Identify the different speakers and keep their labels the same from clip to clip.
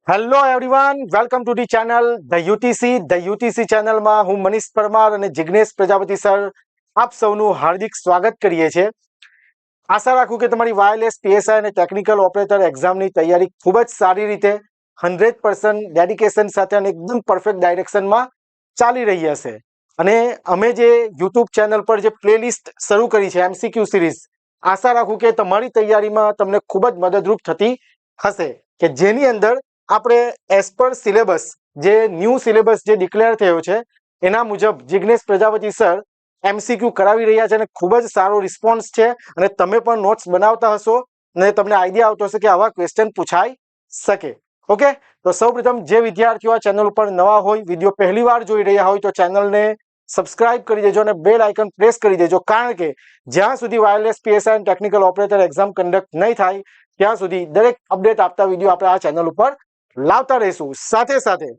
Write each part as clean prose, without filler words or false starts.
Speaker 1: Hello everyone, welcome to the channel the UTC ચેનલમાં હું મનીષ પરમાર અને જિગ્નેશ પ્રજાપતિ સર આપ સૌનું હાર્દિક સ્વાગત કરીએ છીએ. આશા રાખું કે તમારી વાયરલેસ પીએસઆઈ અને ટેકનિકલ ઓપરેટર એક્ઝામની તૈયારી ખૂબ જ સારી રીતે 100% ડેડિકેશન સાથે અને એકદમ પરફેક્ટ ડાયરેક્શનમાં ચાલી રહી હશે. અને અમે જે યુટ્યુબ ચેનલ પર જે પ્લેલિસ્ટ શરૂ કરી છે એમસીક્યુ સિરીઝ, આશા રાખું કે તમારી તૈયારીમાં તમને ખૂબ જ મદદરૂપ થતી હશે કે જેની અંદર આપણે એઝ પર સિલેબસ જે ન્યૂ સિલેબસ જે ડિક્લેર થયો છે એના મુજબ જિગ્નેશ પ્રજાપતિ સર એમસીક્યુ કરાવી રહ્યા છે અને ખૂબ જ સારો રિસ્પોન્સ છે. અને તમે પણ નોટ્સ બનાવતા હશો અને તમને આઈડિયા આવતો હશે કે આવા ક્વેશ્ચન પૂછાઈ શકે. ઓકે, તો સૌપ્રથમ જે વિદ્યાર્થીઓ આ ચેનલ ઉપર નવા હોય, વિડીયો પહેલી વાર જોઈ રહ્યા હોય તો ચેનલને સબસ્ક્રાઇબ કરી દેજો અને બેલ આઇકન પ્રેસ કરી દેજો, કારણ કે જ્યાં સુધી વાયરલેસ પીએસઆઈ અને ટેકનિકલ ઓપરેટર એક્ઝામ કન્ડક્ટ નહીં થાય ત્યાં સુધી દરેક અપડેટ આપતા વિડીયો આપણે આ ચેનલ ઉપર લાવતા રહીશું. સાથે સાથે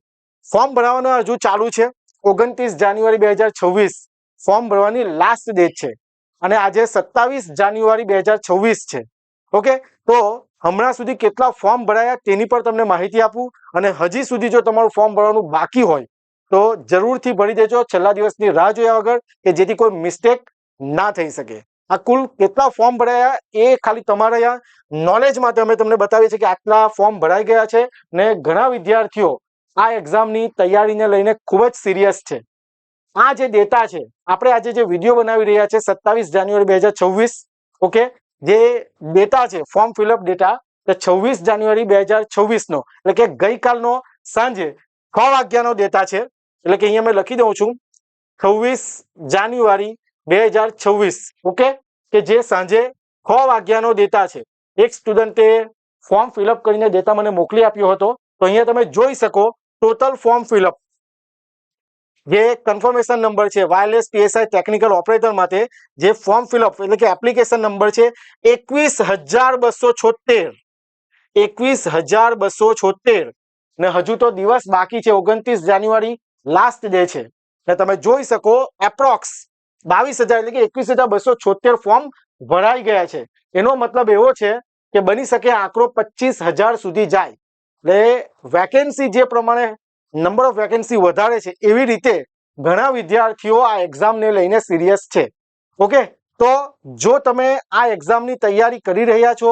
Speaker 1: ફોર્મ ભરવાનું હજુ ચાલુ છે. 29 જાન્યુઆરી 2026 ફોર્મ ભરવાની લાસ્ટ ડેટ છે અને આજે 27 જાન્યુઆરી 2026 છે. ઓકે, તો હમણાં સુધી કેટલા ફોર્મ ભરાયા તેની પર તમને માહિતી આપું, અને હજી સુધી જો તમારું ફોર્મ ભરવાનું બાકી હોય તો જરૂરથી ભરી દેજો છેલ્લા દિવસની રાહ જોયા વગર, કે જેથી કોઈ મિસ્ટેક ના થઈ શકે. આ કુલ કેટલા ફોર્મ ભરાયા એ ખાલી તમારા નોલેજ માટે અમે તમને બતાવીએ છીએ કે આટલા ફોર્મ ભરાઈ ગયા છે ને ઘણા વિદ્યાર્થીઓ આ એક્ઝામની તૈયારીને લઈને ખૂબ જ સિરિયસ છે. આ જે ડેટા છે, આપણે આજે જે વિડીયો બનાવી રહ્યા છે 27 જાન્યુઆરી 2026, ઓકે, જે ડેટા છે ફોર્મ ફિલઅપ ડેટા, તો 26 જાન્યુઆરી 2026 નો એટલે કે ગઈકાલનો સાંજે 6 વાગ્યાનો ડેટા છે. એટલે કે અહીંયા મેં લખી દઉં છું 26 જાન્યુઆરી 2026, ઓકે, કે જે સાંજે 6 વાગ્યાનો ડેટા છે. એક સ્ટુડન્ટે ફોર્મ ફિલઅપ કરીને ડેટા મને મોકલી આપ્યો હતો. તો અહીંયા તમે જોઈ શકો ટોટલ ફોર્મ ફિલઅપ જે કન્ફર્મેશન નંબર છે વાયરલેસ પીએસઆઈ ટેકનિકલ ઓપરેટર માટે, જે ફોર્મ ફિલઅપ એટલે કે એપ્લિકેશન નંબર છે 21,276. 21,276 ને હજુ તો દિવસ બાકી છે. 29 જાન્યુઆરી લાસ્ટ ડે છે. ને તમે જોઈ શકો એપ્રોક્સ 22,000 એટલે કે 21,276 ફોર્મ ભરાઈ ગયા છે. એનો મતલબ એવો છે કે બની શકે આંકડો 25,000 સુધી જાય. એટલે વેકેન્સી જે પ્રમાણે નંબર ઓફ વેકેન્સી વધારે છે એવી રીતે ઘણા વિદ્યાર્થીઓ આ એક્ઝામને લઈને સિરિયસ છે. ઓકે, તો જો તમે આ એક્ઝામની તૈયારી કરી રહ્યા છો,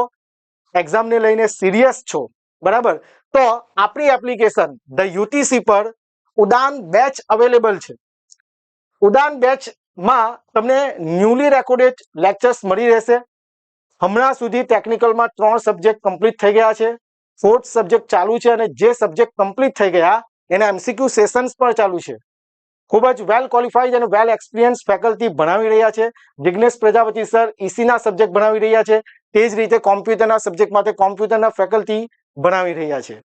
Speaker 1: એક્ઝામને લઈને સિરિયસ છો, બરાબર, તો આપણી એપ્લિકેશન ધ યુટીસી પર ઉડાન બેચ અવેલેબલ છે. ઉડાન બેચમાં તમને ન્યૂલી રેકોર્ડેડ લેક્ચર્સ મળી રહેશે. હમણાં સુધી ટેકનિકલમાં 3 સબ્જેક્ટ કમ્પ્લીટ થઈ ગયા છે, 4th સબ્જેક્ટ ચાલુ છે અને જે સબ્જેક્ટ કમ્પ્લીટ થઈ ગયા એના એમસીક્યુ સેશન્સ પણ ચાલુ છે. ખૂબ જ વેલ ક્વોલિફાઈડ અને વેલ એક્સપિરિયન્સ ફેકલ્ટી ભણાવી રહ્યા છે. જિગ્નેશ પ્રજાપતિ સર ઈસીના સબ્જેક્ટ ભણાવી રહ્યા છે, તે જ રીતે કોમ્પ્યુટરના સબ્જેક્ટ માટે કોમ્પ્યુટરના ફેકલ્ટી ભણાવી રહ્યા છે.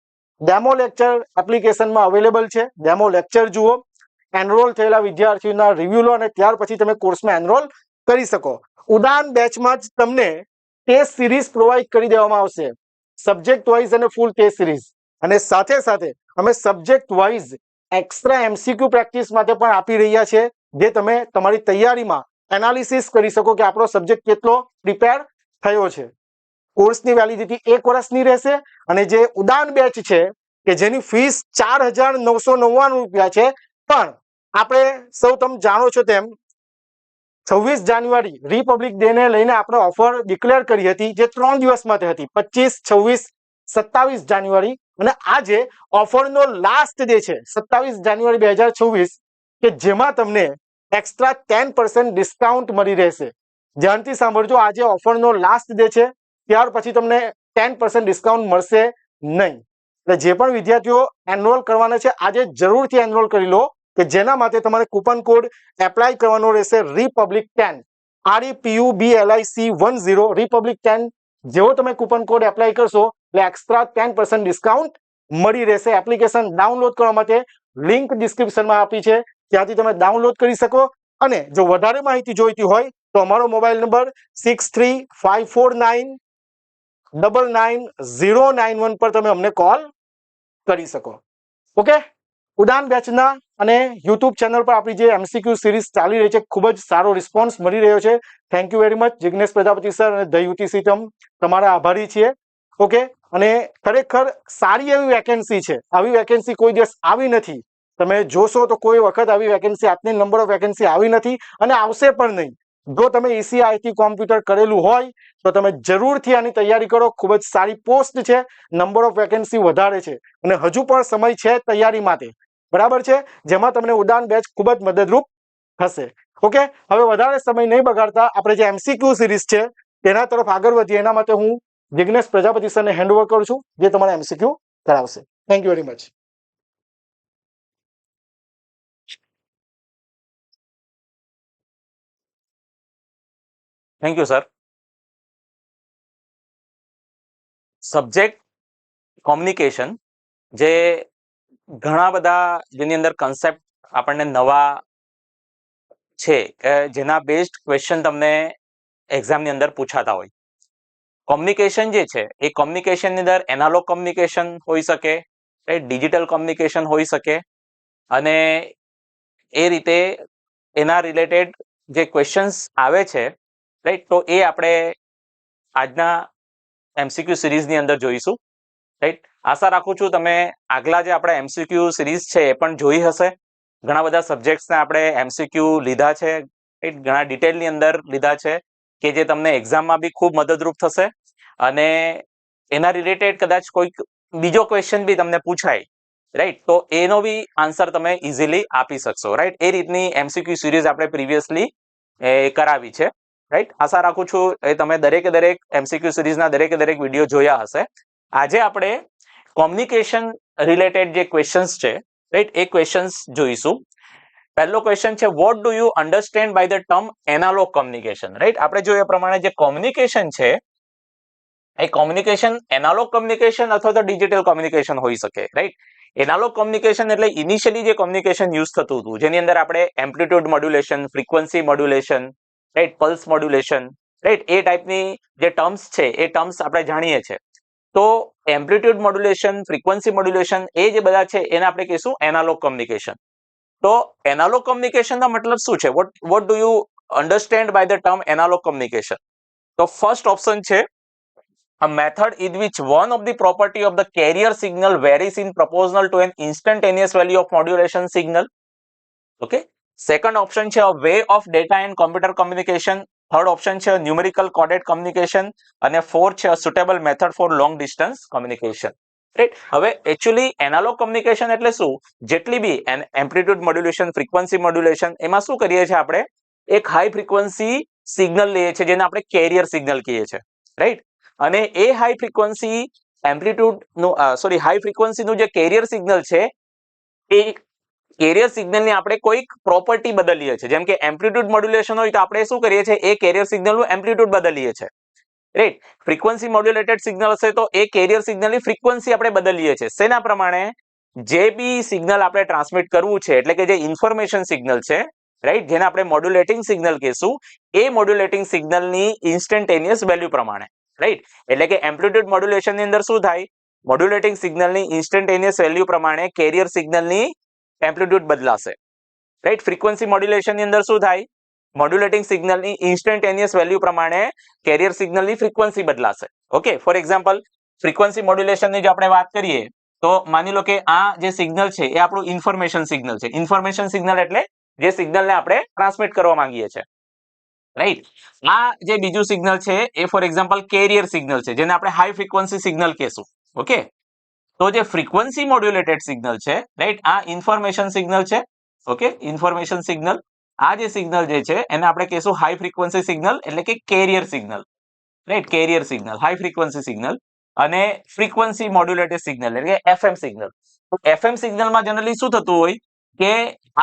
Speaker 1: ડેમો લેક્ચર એપ્લિકેશનમાં અવેલેબલ છે. ડેમો લેક્ચર જુઓ, એનરોલ થયેલા વિદ્યાર્થીઓના રિવ્યુ લો અને ત્યાર પછી તમે કોર્સમાં એનરોલ કરી શકો. ઉડાન બેચમાં જ તમને ટેસ્ટ સિરીઝ પ્રોવાઈડ કરી દેવામાં આવશે, સબ્જેક્ટ વાઇઝ અને ફૂલ ટેસ્ટ સિરીઝ. અને સાથે સાથે અમે subject wise extra MCQ practice માટે પણ આપી રહ્યા છે, જે તમે તમારી તૈયારીમાં એનાલિસિસ કરી શકો કે આપણો સબ્જેક્ટ કેટલો પ્રિપેર થયો છે. કોર્સની વેલિડિટી 1 વર્ષની રહેશે અને જે ઉડાન બેચ છે કે જેની ફીસ 4,999 રૂપિયા છે, પણ આપણે સૌ તમે જાણો છો તેમ 26 જાન્યુઆરી રિપબ્લિક ડે ને લઈને આપણે ઓફર ડિક્લેર કરી હતી, જે 3 દિવસ માટે હતી, 25, 26, 27 જાન્યુઆરી. અને આજે ઓફરનો લાસ્ટ ડે છે 27 જાન્યુઆરી 2026, કે જેમાં તમને એક્સ્ટ્રા 10% ડિસ્કાઉન્ટ મળી રહેશે. ધ્યાનથી સાંભળજો, આજે ઓફરનો લાસ્ટ ડે છે, ત્યાર પછી તમને 10% ડિસ્કાઉન્ટ મળશે નહીં. એટલે જે પણ વિદ્યાર્થીઓ એનરોલ કરવાના છે આજે જરૂરથી એનરોલ કરી લો, કે જેના માટે તમારે કૂપન કોડ એપ્લાય કરવાનો રહેશે રિપબ્લિક 10, REPUBLIC10 રિપબ્લિક 10. જેવો તમે કૂપન કોડ એપ્લાય કરશો એટલે એક્સ્ટ્રા 10% ડિસ્કાઉન્ટ મળી રહેશે. એપ્લિકેશન ડાઉનલોડ કરવા માટે લિંક ડિસ્ક્રિપ્શનમાં આપી છે, ત્યાંથી તમે ડાઉનલોડ કરી શકો. અને જો વધારે માહિતી જોઈતી હોય તો અમારો મોબાઈલ નંબર 6354999091 પર તમે અમને કોલ કરી શકો. ઓકે, ઉડાન બેચના અને યુટ્યુબ ચેનલ પર આપણી જે એમસીક્યુ સિરીઝ ચાલી રહી છે, ખૂબ જ સારો રિસ્પોન્સ મળી રહ્યો છે. Thank you very much Jignesh Prajapati sir અને ધ યુટીસી તમારા આભારી છીએ. ઓકે, અને ખરેખર સારી એવી વેકેન્સી છે. આવી વેકેન્સી કોઈ દિવસ આવી નથી. તમે જોશો તો કોઈ વખત આવી વેકેન્સી આટલી નંબર ઓફ વેકેન્સી આવી નથી અને આવશે પણ નહીં. જો તમે ECIT કોમ્પ્યુટર કરેલું હોય તો તમે જરૂરથી આની તૈયારી કરો. ખૂબ જ સારી પોસ્ટ છે, નંબર ઓફ વેકેન્સી વધારે છે અને હજુ પણ સમય છે તૈયારી માટે, બરાબર છે, જેમાં તમને ઉડાન બેચ ખૂબ જ મદદરૂપ થશે. ઓકે, હવે વધારે સમય નહીં બગાડતા આપણે જે MCQ સિરીઝ છે તેના તરફ આગળ વધીએ. એના માટે હું જિગ્નેશ પ્રજાપતિ સરને હેન્ડઓવર કરું છું, જે તમારા MCQ કરાવશે. Thank you very much.
Speaker 2: Thank you sir. Subject communication, જે ઘણા બધા જેની અંદર કન્સેપ્ટ આપણને નવા છે કે જેના બેસ્ડ ક્વેશ્ચન તમને એક્ઝામની અંદર પૂછાતા હોય. કોમ્યુનિકેશન જે છે એ કોમ્યુનિકેશનની અંદર એનાલોગ કોમ્યુનિકેશન હોઈ શકે, ડિજિટલ કોમ્યુનિકેશન હોઈ શકે, અને એ રીતે એના રિલેટેડ જે ક્વેશ્ચન્સ આવે છે, રાઈટ, તો એ આપણે આજના MCQ સિરીઝની અંદર જોઈશું. રાઈટ, આશા રાખું છું તમે આગલા જે આપણે MCQ સિરીઝ છે એ પણ જોઈ હશે. ઘણા બધા સબ્જેક્ટ્સને આપણે MCQ લીધા છે, રાઈટ, ઘણા ડિટેલની અંદર લીધા છે કે જે તમને એક્ઝામમાં બી ખૂબ મદદરૂપ થશે. અને એના રિલેટેડ કદાચ કોઈક બીજો ક્વેશ્ચન બી તમને પૂછાય, રાઈટ, તો એનો બી આન્સર તમે ઇઝીલી આપી શકશો. રાઈટ, એ રીતની MCQ સિરીઝ આપણે પ્રીવિયસલી કરાવી છે. રાઈટ, આશા રાખું છું એ તમે દરેકે દરેક MCQ સિરીઝના દરેકે દરેક વિડીયો જોયા હશે. આજે આપણે કોમ્યુનિકેશન રિલેટેડ જે ક્વેશ્ચન્સ છે, રાઈટ, એ ક્વેશ્ચન્સ જોઈશું. પહેલો ક્વેશ્ચન છે, what do you understand by the term analogue communication? Right, આપણે જોઈએ પ્રમાણે જે કોમ્યુનિકેશન છે એ કોમ્યુનિકેશન એનાલોગ કોમ્યુનિકેશન અથવા તો ડિજિટલ કોમ્યુનિકેશન હોઈ શકે. રાઈટ, એનાલોગ કોમ્યુનિકેશન એટલે ઇનિશિયલી જે કોમ્યુનિકેશન યુઝ થતું હતું, જેની અંદર આપણે amplitude modulation, frequency modulation, right, pulse modulation, right, એ ટાઈપની જે ટર્મ્સ છે એ ટર્મ્સ આપણે જાણીએ છીએ. તો એમ્પ્લિટ્યુડ મોડ્યુલેશન, ફ્રીક્વન્સી મોડ્યુલેશન, એ જે બધા છે એને આપણે કહીશું એનાલોગ કોમ્યુનિકેશન. તો એનાલોગ કોમ્યુનિકેશનનો મતલબ શું છે? What do you understand by the term analogue communication? તો ફર્સ્ટ ઓપ્શન છે, a method in which one of the property of the carrier signal varies in proportional to an instantaneous value of modulation signal. Okay. Second option છે, a way of data and computer communication. Third option છે, numerical coded communication. અને fourth છે, a suitable method for long distance communication. Right, હવે actually analogue communication એટલે શું? જેટલી બી amplitude modulation, frequency modulation, એમાં શું કરીએ છીએ આપણે? એક હાઈ ફ્રીક્વન્સી સિગ્નલ લઈએ છીએ જેને આપણે કેરિયર સિગ્નલ કહીએ છીએ. રાઈટ, અને એ હાઈ ફ્રીક્વન્સી હાઈ ફ્રીક્વન્સીનું જે કેરિયર સિગ્નલ છે એ કેરિયર સિગ્નલની આપણે કોઈક પ્રોપર્ટી બદલીએ છીએ. જેમ કે એમ્પ્લિટ્યુડ મોડ્યુલેશન હોય તો આપણે શું કરીએ છીએ? એ કેરિયર સિગ્નલનું એમ્પ્લિટ્યુડ બદલીએ છીએ. રાઈટ, ફ્રીક્વન્સી મોડ્યુલેટેડ સિગ્નલ હશે તો એ કેરિયર સિગ્નલની ફ્રીક્વન્સી આપણે બદલીએ છીએ. શેના પ્રમાણે? જે બી સિગ્નલ આપણે ટ્રાન્સમિટ કરવું છે, એટલે કે જે ઇન્ફોર્મેશન સિગ્નલ છે, રાઈટ, જેને આપણે મોડ્યુલેટિંગ સિગ્નલ કહીશું, એ મોડ્યુલેટિંગ સિગ્નલની ઇન્સ્ટન્ટેનિયસ વેલ્યુ પ્રમાણે. રાઈટ, એટલે કે એમ્પ્લિટ્યુડ મોડ્યુલેશનની અંદર શું થાય? મોડ્યુલેટિંગ સિગ્નલની ઇન્સ્ટન્ટેનિયસ વેલ્યુ પ્રમાણે કેરિયર સિગ્નલની એમ્પ્લિટ્યુડ બદલાશે. રાઈટ, ફ્રીક્વન્સી મોડ્યુલેશનની અંદર શું થાય? મોડ્યુલેટિંગ સિગ્નલની ઇન્સ્ટન્ટેનિયસ વેલ્યુ પ્રમાણે કેરિયર સિગ્નલની ફ્રીક્વન્સી બદલાશે. ઓકે, ફોર એક્ઝામ્પલ ફ્રીક્વન્સી મોડ્યુલેશનની જો આપણે વાત કરીએ તો માની લો કે આ જે સિગ્નલ છે એ આપણું ઇન્ફોર્મેશન સિગ્નલ છે. ઇન્ફોર્મેશન સિગ્નલ એટલે જે સિગ્નલને આપણે ટ્રાન્સમિટ કરવા માંગીએ છીએ. રાઈટ, આ જે બીજું સિગ્નલ છે એ ફોર એક્ઝામ્પલ કેરિયર સિગ્નલ છે, જેને આપણે હાઈ ફ્રીક્વન્સી સિગ્નલ કહેશું. ઓકે, તો જે ફ્રીક્વન્સી મોડ્યુલેટેડ સિગ્નલ છે, રાઈટ, આ ઇન્ફોર્મેશન સિગ્નલ છે. ઓકે, ઇન્ફોર્મેશન સિગ્નલ, આ જે સિગ્નલ જે છે એને આપણે કહીશું હાઈ ફ્રીક્વન્સી સિગ્નલ, એટલે કે carrier signal. Right, carrier signal, high frequency signal. અને ફ્રીક્વન્સી મોડ્યુલેટેડ સિગ્નલ એટલે કે FM સિગ્નલ. FM સિગ્નલમાં જનરલી શું થતું હોય કે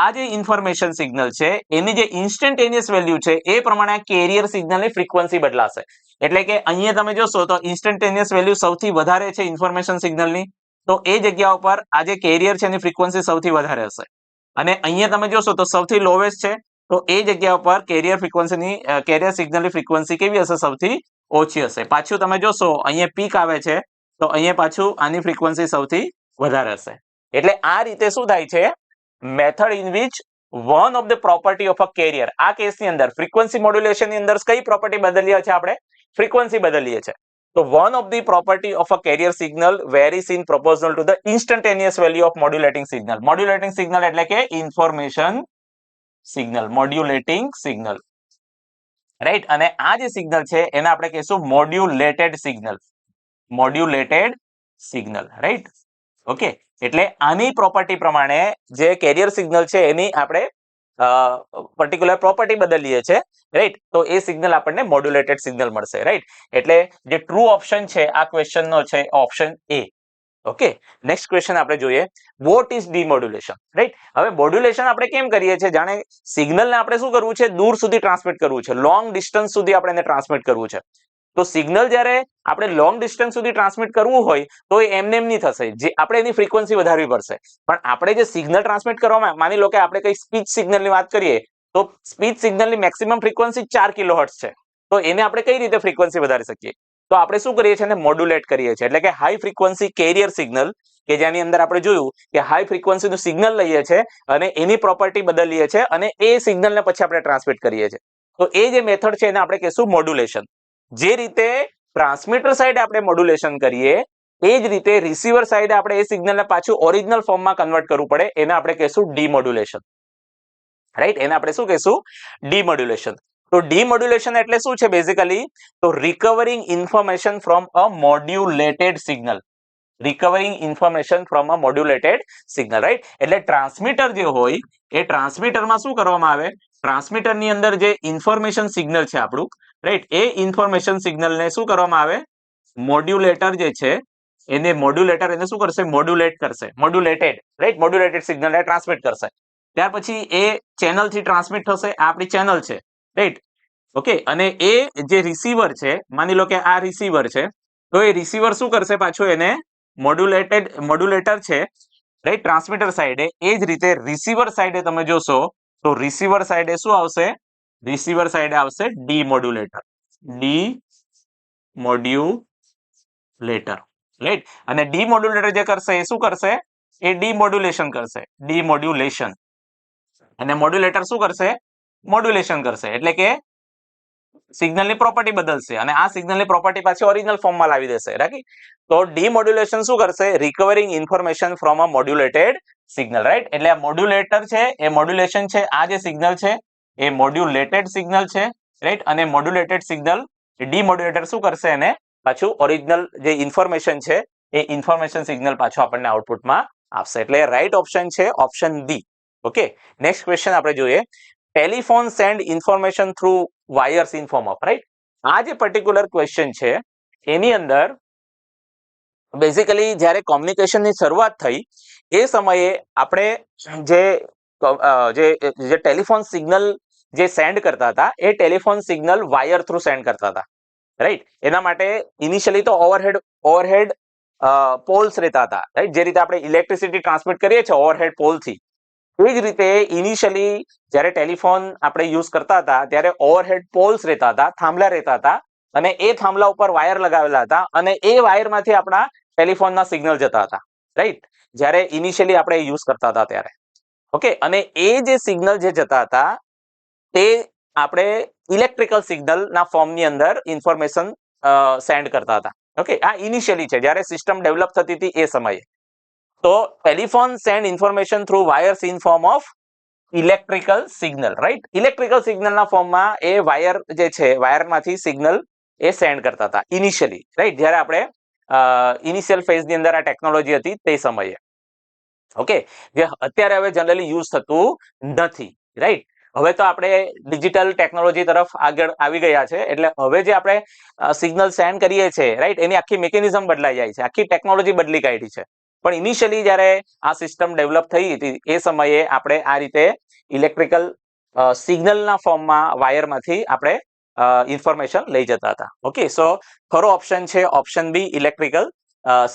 Speaker 2: આ જે ઇન્ફોર્મેશન સિગ્નલ છે એની જે ઇન્સ્ટન્ટેનિયસ વેલ્યુ છે એ પ્રમાણે કેરિયર સિગ્નલની ફ્રીક્વન્સી બદલાશે. એટલે કે અહીંયા તમે જોશો તો ઇન્સ્ટન્ટેનિયસ વેલ્યુ સૌથી વધારે છે ઇન્ફોર્મેશન સિગ્નલની, તો એ જગ્યા ઉપર આ જે કેરિયર છે એની ફ્રીક્વન્સી સૌથી વધારે હશે. અને અહીંયા તમે જોશો તો સૌથી લોવેસ્ટ છે, તો એ જગ્યા ઉપર કેરિયર સિગ્નલની ફ્રીક્વન્સી કેવી હશે? સૌથી ઓછી હશે. પાછું તમે જોશો અહીંયા પીક આવે છે તો અહીંયા પાછું આની ફ્રીક્વન્સી સૌથી વધારે હશે. એટલે આ રીતે શું થાય છે? Method in which one of the property of a carrier. આ કેસની અંદર ફ્રીક્વન્સી મોડ્યુલેશનની અંદર કઈ પ્રોપર્ટી બદલીએ છીએ આપણે? ફ્રીક્વન્સી બદલીએ છીએ. તો one of the property of a carrier signal varies in proportional to the instantaneous value of modulating signal. Modulating signal એટલે કે information signal, modulating signal, right. અને આ જે સિગ્નલ છે એને આપણે કહીશું modulated signal, modulated signal, right. Okay, એટલે આની પ્રોપર્ટી પ્રમાણે જે કેરિયર સિગ્નલ છે એની આપણે પર્ટિક્યુલર પ્રોપર્ટી બદલીએ છે, રાઈટ. તો એ સિગ્નલ આપણને મોડ્યુલેટેડ સિગ્નલ મળશે, રાઈટ. એટલે જે ટ્રુ ઓપ્શન છે આ ક્વેશ્ચન નો છે option A. Okay, next question આપણે જોઈએ, વોટ ઇઝ ડીમોડ્યુલેશન, રાઈટ. હવે મોડ્યુલેશન આપણે કેમ કરીએ છીએ? જાણે સિગ્નલને આપણે શું કરવું છે? દૂર સુધી ટ્રાન્સમિટ કરવું છે, લોંગ ડિસ્ટન્સ સુધી આપણે એને ટ્રાન્સમિટ કરવું છે. તો સિગ્નલ જ્યારે આપણે લોંગ ડિસ્ટન્સ સુધી ટ્રાન્સમિટ કરવું હોય તો એ એમને એમ નહીં થશે, જે આપણે એની ફ્રીક્વન્સી વધારવી પડશે. પણ આપણે જે સિગ્નલ ટ્રાન્સમિટ કરવામાં, માની લો કે આપણે કઈ સ્પીચ સિગ્નલની વાત કરીએ તો સ્પીચ સિગ્નલની મેક્સિમમ ફ્રીક્વન્સી 4 કિલોહર્ટ્ઝ છે. તો એને આપણે કઈ રીતે ફ્રીક્વન્સી વધારી શકીએ? તો આપણે શું કરીએ છીએ? એને મોડ્યુલેટ કરીએ છીએ, એટલે કે હાઈ ફ્રીક્વન્સી કેરિયર સિગ્નલ, કે જેની અંદર આપણે જોયું કે હાઈ ફ્રીક્વન્સીનું સિગ્નલ લઈએ છીએ અને એની પ્રોપર્ટી બદલીએ છીએ અને એ સિગ્નલને પછી આપણે ટ્રાન્સમિટ કરીએ છીએ. તો એ જે મેથડ છે એને આપણે કહીશું મોડ્યુલેશન. જે રીતે ટ્રાન્સમીટર સાઈડે આપણે મોડ્યુલેશન કરીએ એ જ રીતે રિસીવર સાઈડે આપણે એ સિગ્નલને પાછું ઓરિજિનલ ફોર્મમાં કન્વર્ટ કરવું પડે, એને આપણે કહીશું ડીમોડ્યુલેશન, રાઈટ. એને આપણે શું કહીશું? ડીમોડ્યુલેશન. તો ડીમોડ્યુલેશન એટલે શું છે બેઝિકલી? તો recovering information from a modulated signal, recovering information from a modulated signal, right. એટલે ટ્રાન્સમીટર જે હોય એ ટ્રાન્સમીટરમાં શું કરવામાં આવે? ટ્રાન્સમીટરની અંદર જે ઇન્ફોર્મેશન સિગ્નલ છે આપણું, રાઈટ, એ ઇન્ફોર્મેશન સિગ્નલને શું કરવામાં આવે? મોડ્યુલેટર જે છે એને મોડ્યુલેટર એને શું કરશે? મોડ્યુલેટ કરશે, મોડ્યુલેટેડ, રાઈટ, મોડ્યુલેટેડ સિગ્નલને ટ્રાન્સમિટ કરશે. ત્યાર પછી એ ચેનલ થી ટ્રાન્સમિટ થશે, આ આપણી ચેનલ છે, રાઈટ. ઓકે, અને એ જે રિસીવર છે, માની લો કે આ રિસીવર છે, તો એ રિસીવર શું કરશે? પાછું એને મોડ્યુલેટર છે, રાઈટ, ટ્રાન્સમીટર સાઈડે. એ જ રીતે રિસીવર સાઈડે તમે જોશો તો રિસીવર સાઈડે શું આવશે? રિસીવર સાઈડે આવશે ડીમોડ્યુલેટર, ડીમોડ્યુલેટર, રાઈટ. અને ડીમોડ્યુલેટર જે કરશે એ શું કરશે? એ ડીમોડ્યુલેશન કરશે, ડીમોડ્યુલેશન. અને મોડ્યુલેટર શું કરશે? મોડ્યુલેશન કરશે, એટલે કે સિગ્નલની પ્રોપર્ટી બદલશે અને આ સિગ્નલની પ્રોપર્ટી પાછી ઓરિજિનલ ફોર્મમાં લાવી દેશે, રાઈટ. તો ડીમોડ્યુલેશન શું કરશે? Recovering information from a modulated signal, right. એટલે આ મોડ્યુલેટર છે એ મોડ્યુલેશન છે, આ જે સિગ્નલ છે એ મોડ્યુલેટેડ સિગ્નલ છે, રાઈટ. અને મોડ્યુલેટેડ સિગ્નલ ડીમોડ્યુલેટર શું કરશે? એને પાછું ઓરિજિનલ જે ઇન્ફોર્મેશન છે એ ઇન્ફોર્મેશન સિગ્નલ પાછું આપણને આઉટપુટમાં આપશે. એટલે રાઈટ ઓપ્શન છે option B. Okay, next question આપણે જોઈએ, telephone send information through wires in form of, right. આ જે પર્ટિક્યુલર ક્વેશ્ચન છે એની અંદર બેઝિકલી જ્યારે કોમ્યુનિકેશનની શરૂઆત થઈ એ સમયે આપણે જે ટેલિફોન સિગ્નલ જે સેન્ડ કરતા હતા એ telephone signal wire through send કરતા હતા, રાઈટ. એના માટે ઇનિશિયલી તો ઓવરહેડ પોલ્સ રહેતા હતા, રાઈટ. જે રીતે આપણે ઇલેક્ટ્રિસિટી ટ્રાન્સમિટ કરીએ છીએ ઓવરહેડ પોલથી, એ જ રીતે ઇનિશિયલી જ્યારે ટેલિફોન આપણે યુઝ કરતા હતા ત્યારે ઓવરહેડ પોલ્સ રહેતા હતા, થાંભલા રહેતા હતા, અને એ થાંભલા ઉપર વાયર લગાવેલા હતા અને એ વાયરમાંથી આપણા ટેલિફોનના સિગ્નલ જતા હતા, રાઈટ. જ્યારે ઇનિશિયલી આપણે યુઝ કરતા હતા ત્યારે. ઓકે, અને એ જે સિગ્નલ જે જતા હતા તે આપણે ઇલેક્ટ્રિકલ સિગ્નલના ફોર્મની અંદર ઇન્ફોર્મેશન સેન્ડ કરતા હતા. ઓકે, આ ઇનિશિયલી છે જ્યારે સિસ્ટમ ડેવલપ થતી હતી એ સમયે. તો telephone send information through wires in form of electrical signal, right. Electrical સિગ્નલના ફોર્મમાં એ વાયર જે છે વાયરમાંથી સિગ્નલ એ સેન્ડ કરતા હતા ઇનિશિયલી, રાઈટ. જ્યારે આપણે ઇનિશિયલ ફેઝની અંદર આ ટેકનોલોજી હતી તે સમયે. ઓકે, જે અત્યારે હવે જનરલી યુઝ થતું નથી, રાઈટ. હવે તો આપણે ડિજિટલ ટેકનોલોજી તરફ આગળ આવી ગયા છે, એટલે હવે જે આપણે સિગ્નલ સેન્ડ કરીએ છીએ, રાઈટ, એની આખી મિકેનિઝમ બદલાઈ જાય છે, આખી ટેકનોલોજી બદલી કાઢી છે. પણ ઇનિશિયલી જ્યારે આ સિસ્ટમ ડેવલપ થઈ હતી એ સમયે આપણે આ રીતે ઇલેક્ટ્રિકલ સિગ્નલના ફોર્મમાં વાયરમાંથી આપણે ઇન્ફોર્મેશન લઈ જતા હતા. ઓકે, સો ખરો ઓપ્શન છે option B, electrical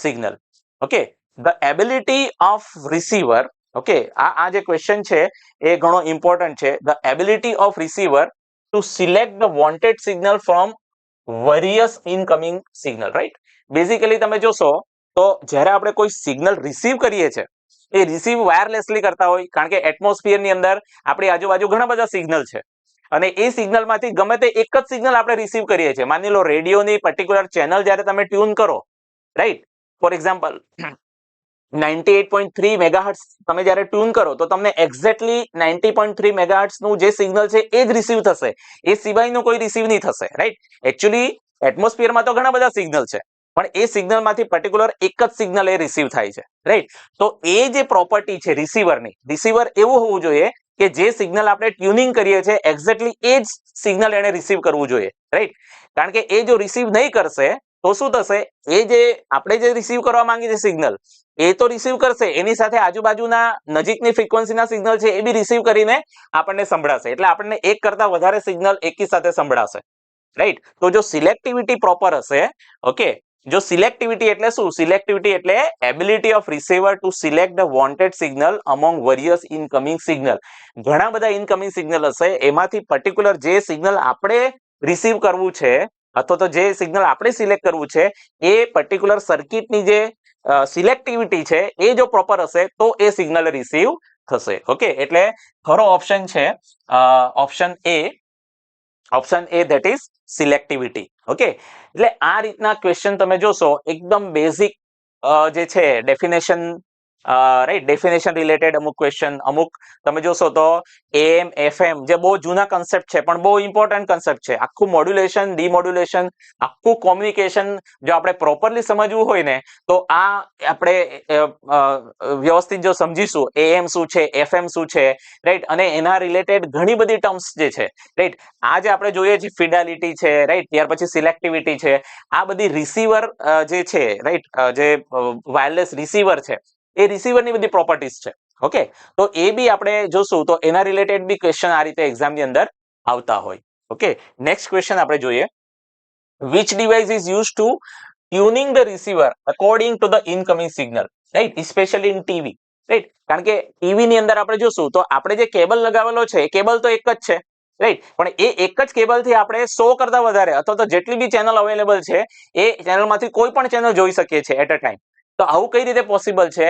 Speaker 2: signal. Okay, the ability of receiver, okay, આ જે ક્વેશ્ચન છે એ ઘણો ઇમ્પોર્ટન્ટ છે. The ability of receiver to select the wanted signal from various incoming signal, right. Basically તમે જોશો તો જ્યારે આપણે કોઈ સિગ્નલ રિસીવ કરીએ છીએ એ રિસીવ વાયરલેસલી કરતા હોય, કારણ કે એટમોસ્ફિયરની અંદર આપણી આજુબાજુ ઘણા બધા સિગ્નલ છે અને એ સિગ્નલમાંથી ગમે તે એક જ સિગ્નલ આપણે રિસીવ કરીએ છીએ. માની લો રેડિયોની પર્ટિક્યુલર ચેનલ જ્યારે તમે ટ્યુન કરો, રાઈટ, ફોર એક્ઝામ્પલ 98.3 મેગાહર્ટ્ઝ તમે જ્યારે ટ્યુન કરો તો તમને એક્ઝેક્ટલી 90.3 મેગાહર્ટ્ઝ નું જે સિગ્નલ છે એ જ રિસીવ થશે. એ સિવાયનું કોઈ રિસીવ નહીં થશે, રાઈટ. એકચ્યુઅલી એટમોસ્ફિયરમાં તો ઘણા બધા સિગ્નલ છે, પણ એ સિગ્નલમાંથી પર્ટિક્યુલર એક જ સિગ્નલ એ રિસીવ થાય છે, રાઈટ. તો એ જે પ્રોપર્ટી છે રિસીવરની, રિસીવર એવું હોવું જોઈએ કે જે સિગ્નલ આપણે ટ્યુનિંગ કરીએ છીએ એક્ઝેક્ટલી એ જ સિગ્નલ એને રિસીવ કરવું જોઈએ, રાઈટ. કારણ કે એ જો રિસીવ નહીં કરશે તો શું થશે, એ જે આપણે જે રિસીવ કરવા માંગીએ છીએ સિગ્નલ એ તો રિસીવ કરશે, એની સાથે આજુબાજુના નજીકની ફ્રીક્વન્સીના સિગ્નલ છે એ બી રિસીવ કરીને આપણને સંભળાશે. એટલે આપણને એક કરતા વધારે સિગ્નલ એકી સાથે સંભળાશે, રાઈટ. તો જો સિલેક્ટિવિટી પ્રોપર હશે, ઓકે, જો સિલેક્ટિવિટી એટલે શું, સિલેક્ટિવિટી એટલે ability of receiver to select the wanted signal among various incoming signal. ઘણા બધા ઇનકમિંગ સિગ્નલ હશે, એમાંથી પર્ટિક્યુલર જે સિગ્નલ આપણે રિસીવ કરવું છે અથવા તો જે સિગ્નલ આપણે સિલેક્ટ કરવું છે એ પર્ટિક્યુલર સર્કિટની જે સિલેક્ટિવિટી છે એ જો પ્રોપર હશે તો એ સિગ્નલ રિસીવ થશે. ઓકે, એટલે ખરો ઓપ્શન છે option A, option A, that is selectivity. Okay, એટલે આ રીતના ક્વેશ્ચન તમે જોશો એકદમ બેઝિક જે છે ડેફિનેશન, રાઈટ, ડેફિનેશન રિલેટેડ અમુક ક્વેશ્ચન, અમુક તમે જોશો તો એમ એફએમ જે બહુ જૂના કન્સેપ્ટ છે પણ બહુ ઇમ્પોર્ટન્ટ કન્સેપ્ટ છે. આખું મોડ્યુલેશન, ડીમોડ્યુલેશન, આખું કોમ્યુનિકેશન જો આપણે પ્રોપરલી સમજવું હોય ને તો આ આપણે વ્યવસ્થિત જો સમજીશું એએમ શું છે, એફએમ શું છે, રાઈટ, અને એના રિલેટેડ ઘણી બધી ટર્મ્સ જે છે, રાઈટ, આજે આપણે જોઈએ છીએ ફિડાલિટી છે, રાઈટ, ત્યાર પછી સિલેક્ટિવિટી છે, આ બધી રિસીવર જે છે, રાઈટ, જે વાયરલેસ રિસીવર છે એ રિસીવરની બધી પ્રોપર્ટીઝ છે. ઓકે, તો એ બી આપણે જોશું તો એના રિલેટેડ બી ક્વેશ્ચન આ રીતે એક્ઝામ ની અંદર આવતા હોય. ઓકે, નેક્સ્ટ ક્વેશ્ચન આપણે જોઈએ, which device is used to tuning the receiver according to the incoming signal, right, especially in TV, right. કારણ કે ટીવી ની અંદર આપણે જોશું તો આપણે જે કેબલ લગાવેલો છે એ કેબલ તો એક જ છે, રાઈટ, પણ એ એક જ કેબલ થી આપણે 100 કરતા વધારે અથવા તો જેટલી બી ચેનલ અવેલેબલ છે એ ચેનલમાંથી કોઈ પણ ચેનલ જોઈ શકીએ છીએ એટ અ ટાઈમ. તો આવું કઈ રીતે પોસિબલ છે,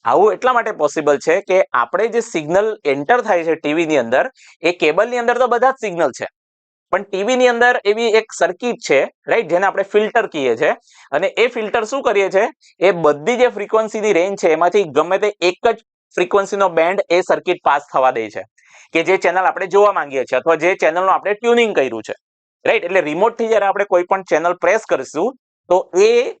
Speaker 2: આવું એટલા માટે પોસિબલ છે કે આપણે જે સિગ્નલ એન્ટર થાય છે ટીવી ની અંદર એ કેબલ ની અંદર તો બધા જ સિગ્નલ છે, પણ ટીવી ની અંદર એવી એક સર્કિટ છે, રાઈટ, જેને આપણે ફિલ્ટર કહીએ છીએ, અને એ ફિલ્ટર શું કરીએ છે, એ બધી જે ફ્રીક્વન્સીની રેન્જ છે એમાંથી ગમે તે એક જ ફ્રીક્વન્સીનો બેન્ડ એ સર્કિટ પાસ થવા દે છે કે જે ચેનલ આપણે જોવા માંગીએ છીએ અથવા જે ચેનલનું આપણે ટ્યુનિંગ કર્યું છે, રાઈટ. એટલે રિમોટ થી જ્યારે આપણે કોઈ પણ ચેનલ પ્રેસ કરીશું તો એ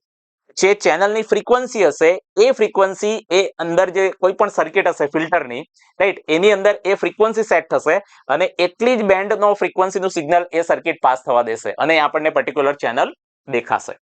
Speaker 2: જે ચેનલની ફ્રીક્વન્સી હશે એ ફ્રીક્વન્સી એ અંદર જે કોઈ પણ સર્કિટ હશે ફિલ્ટરની, રાઈટ, એની અંદર એ ફ્રીક્વન્સી સેટ થશે અને એટલી જ બેન્ડનો ફ્રીક્વન્સીનું સિગ્નલ એ સર્કિટ પાસ થવા દેશે અને આપણને પર્ટિક્યુલર ચેનલ દેખાશે.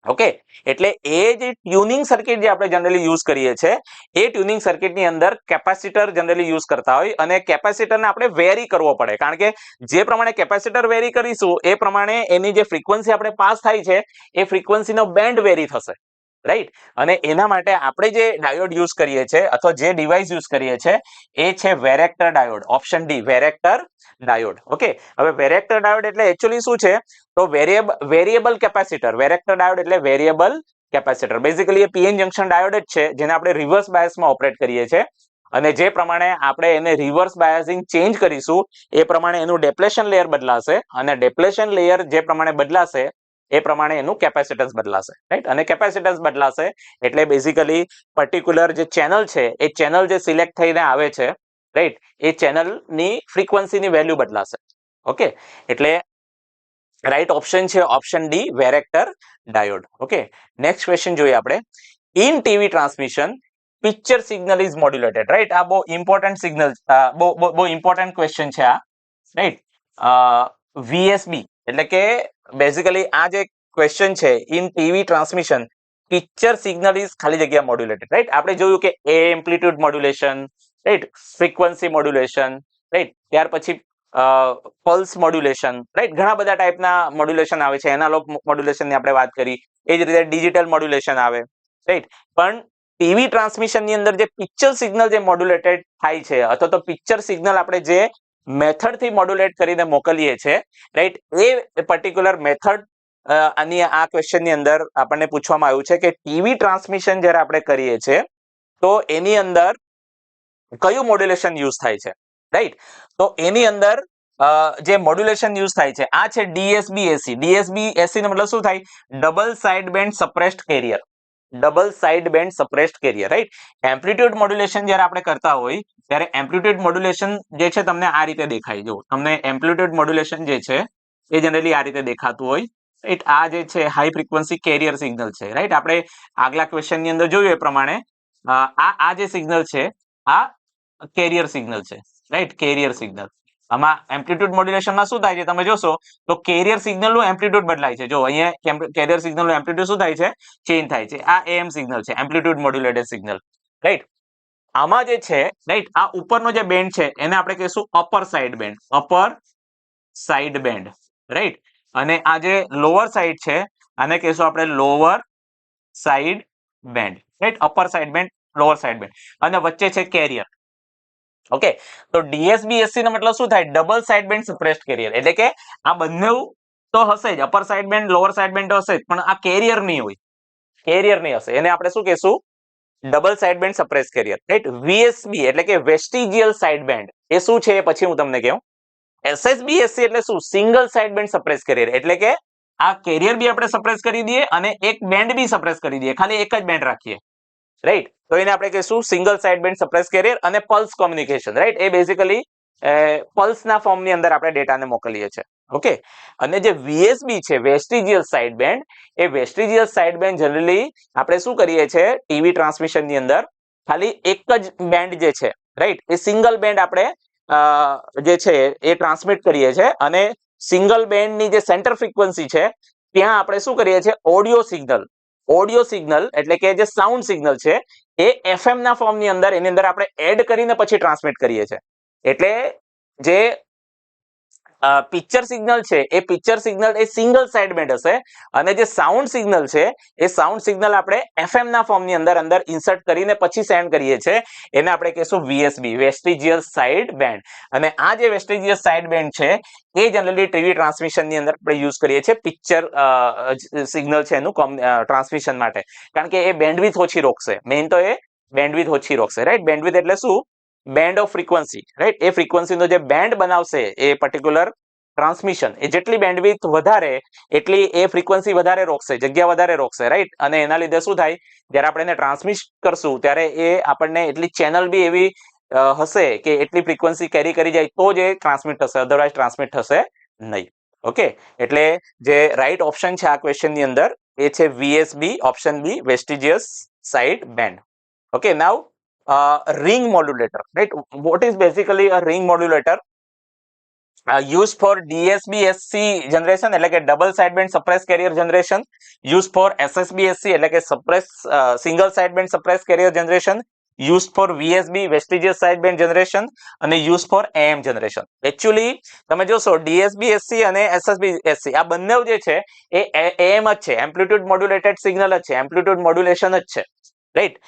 Speaker 2: ઓકે, એટલે એ જે ટ્યુનિંગ સર્કિટ જે આપણે જનરલી યુઝ કરીએ છીએ એ ટ્યુનિંગ સર્કિટની અંદર કેપેસિટર જનરલી યુઝ કરતા હોય અને કેપેસિટરને આપણે વેરી કરવો પડે, કારણ કે જે પ્રમાણે કેપેસિટર વેરી કરીશું એ પ્રમાણે એની જે ફ્રીક્વન્સી આપણે પાસ થાય છે એ ફ્રીક્વન્સીનો બેન્ડ વેરી થશે, રાઈટ. અને એના માટે આપણે જે ડાયોડ યુઝ કરીએ છીએ અથવા જે ડિવાઇસ યુઝ કરીએ છીએ એ છે varactor diode, option D, varactor diode. Okay, હવે વેરેક્ટર ડાયોડ એટલે એકચ્યુઅલી શું છે, તો વેરિયેબલ કેપેસિટર, વેરેક્ટર ડાયોડ એટલે વેરિયેબલ કેપેસિટર. બેઝિકલી એ પીએન જંકશન ડાયોડ જ છે જેને આપણે રિવર્સ બાયસમાં ઓપરેટ કરીએ છીએ અને જે પ્રમાણે આપણે એને રિવર્સ બાયસિંગ ચેન્જ કરીશું એ પ્રમાણે એનું ડેપ્લેશન લેયર બદલાશે અને ડેપ્લેશન લેયર જે પ્રમાણે બદલાશે એ પ્રમાણે એનું કેપેસિટન્સ બદલાશે, રાઈટ. અને કેપેસિટન્સ બદલાશે એટલે બેઝિકલી પર્ટિક્યુલર જે ચેનલ છે એ ચેનલ જે સિલેક્ટ થઈને આવે છે, રાઈટ, એ ચેનલની ફ્રીક્વન્સીની વેલ્યુ બદલાશે. ઓકે, એટલે રાઈટ ઓપ્શન છે option D, varactor diode. Okay, next question જોઈએ આપણે, in TV transmission picture signal is modulated, right. આ બહુ ઇમ્પોર્ટન્ટ સિગ્નલ, બહુ ઇમ્પોર્ટન્ટ ક્વેશ્ચન છે આ, રાઈટ. વીએસબી એટલે કે બેઝિકલી આ જે ક્વેશ્ચન છે, in TV transmission picture signal is ખાલી જગ્યા મોડ્યુલેટેડ, રાઈટ. આપણે જોયું કે amplitude modulation, right, frequency modulation, right, ત્યાર પછી પલ્સ મોડ્યુલેશન, રાઈટ, ઘણા બધા ટાઈપના મોડ્યુલેશન આવે છે. એનાલોગ મોડ્યુલેશનની આપણે વાત કરી, એ જ રીતે ડિજિટલ મોડ્યુલેશન આવે, રાઈટ. પણ ટીવી ટ્રાન્સમિશન ની અંદર જે પિક્ચર સિગ્નલ જે મોડ્યુલેટેડ થાય છે અથવા તો પિક્ચર સિગ્નલ આપણે જે મેથડ થી મોડ્યુલેટ કરીને મોકલીએ છીએ, રાઈટ, એ પર્ટિક્યુલર મેથડ આની આ ક્વેશ્ચન ની અંદર આપણને પૂછવામાં આવ્યું છે કે ટીવી ટ્રાન્સમિશન જ્યારે આપણે કરીએ છીએ તો એની અંદર કયું મોડ્યુલેશન યુઝ થાય છે, રાઈટ. તો એની અંદર જે મોડ્યુલેશન યુઝ થાય છે આ છે ડીએસબી-એસી. ડીએસબી-એસી નો મતલબ શું થાય? Double side band suppressed carrier. Double side band suppressed carrier, right. Amplitude modulation જ્યારે આપણે કરતા હોય ત્યારે એમ્પ્લિટ્યુડ મોડ્યુલેશન જે છે તમને આ રીતે દેખાય. જો તમને એમ્પ્લિટ્યુડ મોડ્યુલેશન જે છે એ જનરલી આ રીતે દેખાતું હોય, રાઈટ. આ જે છે હાઈ ફ્રીક્વન્સી કેરિયર સિગ્નલ છે, રાઈટ. આપણે આગલા ક્વેશ્ચન ની અંદર જોયું એ પ્રમાણે આ જે સિગ્નલ છે આ કેરિયર સિગ્નલ છે, રાઈટ. Carrier signal. આમાં એમ્પ્લિટ્યુડ મોડ્યુલેશનમાં શું થાય છે તમે જોશો તો કેરિયર સિગ્નલ નું એમ્પ્લિટ્યુડ બદલાય છે. જો અહીંયા કેરિયર સિગ્નલ નું એમ્પ્લિટ્યુડ શું થાય છે? ચેન્જ થાય છે. આ એમ સિગ્નલ છે, એમ્પ્લિટ્યુડ મોડ્યુલેટેડ સિગ્નલ, રાઈટ. આમાં જે છે, રાઈટ, આ ઉપરનો જે બેન્ડ છે એને આપણે કહીશું upper side band. Upper side band, right. અને આ જે લોઅર સાઇડ છે આને કહીશું આપણે lower side band, right. Upper side band, lower side band, અને વચ્ચે છે કેરિયર. ઓકે, તો ડીએસબી-એસસી નો મતલબ શું થાય? Double side band suppressed carrier. એટલે કે આ બંને તો હશે જ, upper side band, lower side band તો હશે જ, પણ આ કેરિયર નહીં હોય. કેરિયર નહીં હશે. એને આપણે શું કહીશું? Double side band suppressed carrier, right. VSB એટલે કે વેસ્ટિજિયલ સાઇડ બેન્ડ. એ શું છે એ પછી હું તમને કહું. એસએસબી-એસસી એટલે શું? Single side band suppressed carrier. એટલે કે આ કેરિયર બી આપણે સપ્રેસ કરી દઈએ અને એક બેન્ડ બી સપ્રેસ કરી દઈએ, ખાલી એક જ બેન્ડ રાખીએ, રાઈટ. તો એને આપણે કહીશું single side band suppress carrier અને પલ્સ કોમ્યુનિકેશન, રાઈટ. એ બેઝિકલી પલ્સના ફોર્મની અંદર આપણે ડેટાને મોકલીએ છીએ. ઓકે, અને જે વીએસબી છે વેસ્ટિજિયલ સાઇડ બેન્ડ, એ વેસ્ટિજિયલ સાઇડ બેન્ડ જનરલી આપણે શું કરીએ છીએ ટીવી ટ્રાન્સમિશન ની અંદર ખાલી એક જ બેન્ડ જે છે, રાઈટ, એ સિંગલ બેન્ડ આપણે જે છે એ ટ્રાન્સમિટ કરીએ છીએ અને સિંગલ બેન્ડ ની જે સેન્ટર ફ્રીક્વન્સી છે ત્યાં આપણે શું કરીએ છીએ ઓડિયો સિગ્નલ એટલે કે જે સાઉન્ડ સિગ્નલ છે એ એફએમ ના ફોર્મ ની અંદર એની અંદર આપણે એડ કરીને પછી ટ્રાન્સમિટ કરીએ છીએ. એટલે જે પિક્ચર સિગ્નલ છે એ પિક્ચર સિગ્નલ એ સિંગલ સાઇડ બેન્ડ હશે અને જે સાઉન્ડ સિગ્નલ છે એ સાઉન્ડ સિગ્નલ આપણે એફએમ ના ફોર્મ ની અંદર ઇન્સર્ટ કરીને પછી સેન્ડ કરીએ છીએ. એને આપણે કહીશું વીએસબી, વેસ્ટિજિયલ સાઇડ બેન્ડ. અને આ જે વેસ્ટિજિયલ સાઇડ બેન્ડ છે એ જનરલી ટીવી ટ્રાન્સમિશન ની અંદર આપણે યુઝ કરીએ છીએ પિક્ચર સિગ્નલ છે એનું ટ્રાન્સમિશન માટે, કારણ કે એ બેન્ડવિડ્થ ઓછી રોકશે. મેઇન તો એ બેન્ડવિડ્થ ઓછી રોકશે, રાઈટ. બેન્ડવિડ્થ એટલે શું? Band of frequency, right. એ ફ્રીક્વન્સીનો જે બેન્ડ બનાવશે એ પર્ટિક્યુલર ટ્રાન્સમિશન, એ જેટલી બેન્ડવિડ્થ વધારે એટલી એ ફ્રીક્વન્સી વધારે રોકશે, જગ્યા વધારે રોકશે, રાઈટ. અને એના લીધે શું થાય, જ્યારે આપણે એને ટ્રાન્સમિટ કરશું ત્યારે એ આપણને એટલી ચેનલ બી એવી હશે કે એટલી ફ્રીક્વન્સી કેરી કરી જાય તો જ એ ટ્રાન્સમિટ થશે, અધરવાઇઝ ટ્રાન્સમિટ થશે નહીં. ઓકે, એટલે જે રાઈટ ઓપ્શન છે આ ક્વેશ્ચન ની અંદર એ છે VSB, option B, vestigial side band. Okay, now ring modulator, right? What is basically a ring modulator? Used for DSB-SC generation એટલે કે double sideband suppressed carrier generation, used for SSB-SC એટલે કે single sideband suppressed carrier generation, used for VSB vestigious sideband generation અને used for AM generation. Actually તમે જોશો DSB-SC અને SSB-SC આ બંને જે છે એ AM જ છે, amplitude modulated signal જ છે, amplitude modulation જ છે, રાઈટ.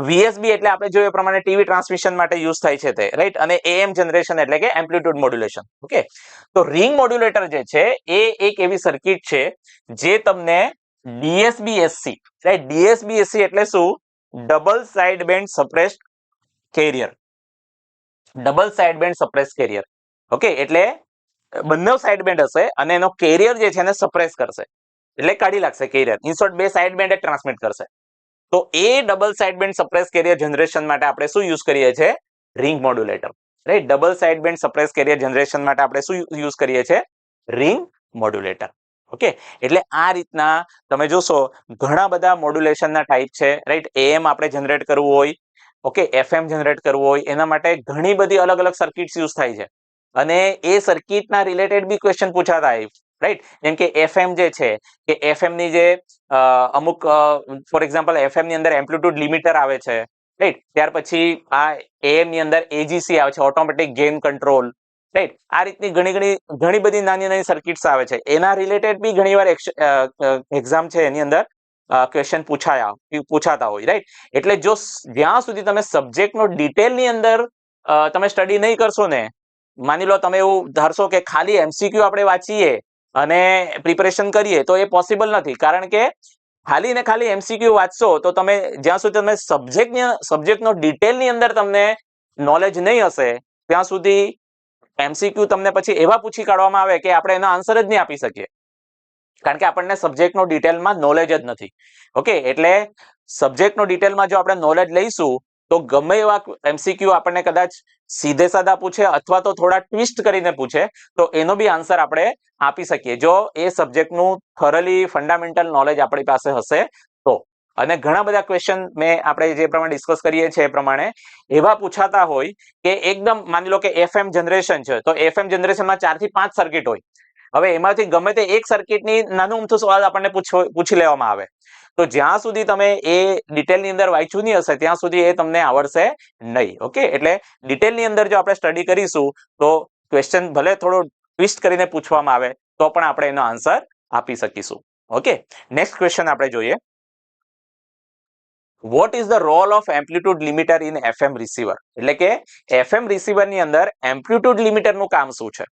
Speaker 2: વીએસબી એટલે આપણે જોયું એ પ્રમાણે ટીવી ટ્રાન્સમિશન માટે યુઝ થાય છે તે, રાઈટ. અને એએમ જનરેશન એટલે કે એમ્પ્લિટ્યુડ મોડ્યુલેશન. ઓકે, તો રિંગ મોડ્યુલેટર જે છે એ એક એવી સર્કિટ છે જે તમને ડીએસબી-એસસી, રાઈટ. ડીએસબી-એસસી એટલે શું? Double side band suppressed carrier. Double side band suppressed carrier. Okay, એટલે બંને સાઇડ બેન્ડ હશે અને એનો કેરિયર જે છે એને સપ્રેસ કરશે, એટલે કાઢી લાગશે કેરિયર. ઇન શોર્ટ બે સાઇડ બેન્ડ જ ટ્રાન્સમિટ કરશે. તો એ double side band suppress carrier generation માટે આપણે શું યુઝ કરીએ છીએ? Ring modulator, right. Double side band suppress carrier generation માટે આપણે શું યુઝ કરીએ છીએ? Ring modulator. ઓકે, એટલે આ રીતના તમે જોશો ઘણા બધા મોડ્યુલેશનના ટાઈપ છે, રાઈટ. એએમ આપણે જનરેટ કરવું હોય, ઓકે, એફએમ જનરેટ કરવું હોય, એના માટે ઘણી બધી અલગ અલગ સર્કિટ્સ યુઝ થાય છે અને એ સર્કિટના રિલેટેડ બી ક્વેશ્ચન પૂછાતા હોય, રાઈટ. જેમ કે એફએમ જે છે કે એફએમ ની જે અમુક ફોર એક્ઝામ્પલ એફએમ ની અંદર એમ્પ્લિટ્યુડ લિમિટર આવે છે, રાઈટ. ત્યાર પછી આ એએમ ની અંદર એજીસી આવે છે, ઓટોમેટિક ગેઇન કંટ્રોલ, રાઈટ. આ રીતની ઘણી બધી નાની નાની સર્કિટ્સ આવે છે. એના રિલેટેડ બી ઘણીવાર એક્ઝામ છે એની અંદર ક્વેશ્ચન પૂછાતા હોય, રાઈટ. એટલે જો જ્યાં સુધી તમે સબ્જેક્ટનો ડિટેલની અંદર તમે સ્ટડી નહીં કરશો ને, માની લો તમે એવું ધારશો કે ખાલી એમસીક્યુ આપણે વાંચીએ અને પ્રિપેરેશન કરીએ તો એ પોસિબલ નથી, કારણ કે ખાલી ને ખાલી એમસીક્યુ વાંચશો તો તમે જ્યાં સુધી તમે સબ્જેક્ટનો ડિટેલની અંદર તમને નોલેજ નહીં હશે ત્યાં સુધી MCQ તમને પછી એવા પૂછી કાઢવામાં આવે કે આપણે એનો આન્સર જ નહીં આપી શકીએ, કારણ કે આપણને સબ્જેક્ટનો ડિટેલમાં નોલેજ જ નથી. ઓકે, એટલે સબ્જેક્ટનો ડિટેલમાં જો આપણે નોલેજ લઈશું તો ગમે એવા MCQ આપણને કદાચ સીધે સાદા પૂછે અથવા તો થોડા ટ્વિસ્ટ કરીને પૂછે તો એનો બી આન્સર આપણે આપી શકીએ જો એ સબ્જેક્ટનું થોરલી ફંડામેન્ટલ નોલેજ આપણી પાસે હશે તો. અને ઘણા બધા ક્વેશ્ચન મેં આપણે જે પ્રમાણે ડિસ્કસ કરીએ છીએ એ પ્રમાણે એવા પૂછાતા હોય કે એકદમ માની લો કે FM જનરેશન છે તો FM જનરેશનમાં 4 થી 5 સર્કિટ હોય. હવે એમાંથી ગમે તે એક સર્કિટની નાનું અમથું સવાલ આપણને પૂછી લેવામાં આવે તો જ્યાં સુધી તમે એ ડિટેલની અંદર વાંચ્યું નહીં હશે ત્યાં સુધી એ તમને આવડશે નહીં. ઓકે, એટલે ડિટેલની અંદર જો આપણે સ્ટડી કરીશું તો ક્વેશ્ચન ભલે થોડો ટ્વિસ્ટ કરીને પૂછવામાં આવે તો પણ આપણે એનો આન્સર આપી શકીશું. ઓકે, નેક્સ્ટ ક્વેશ્ચન આપણે જોઈએ. What is the role of amplitude limiter in FM receiver? એટલે કે FM રિસીવર ની અંદર એમ્પ્લિટ્યુડ લિમિટર નું કામ શું છે?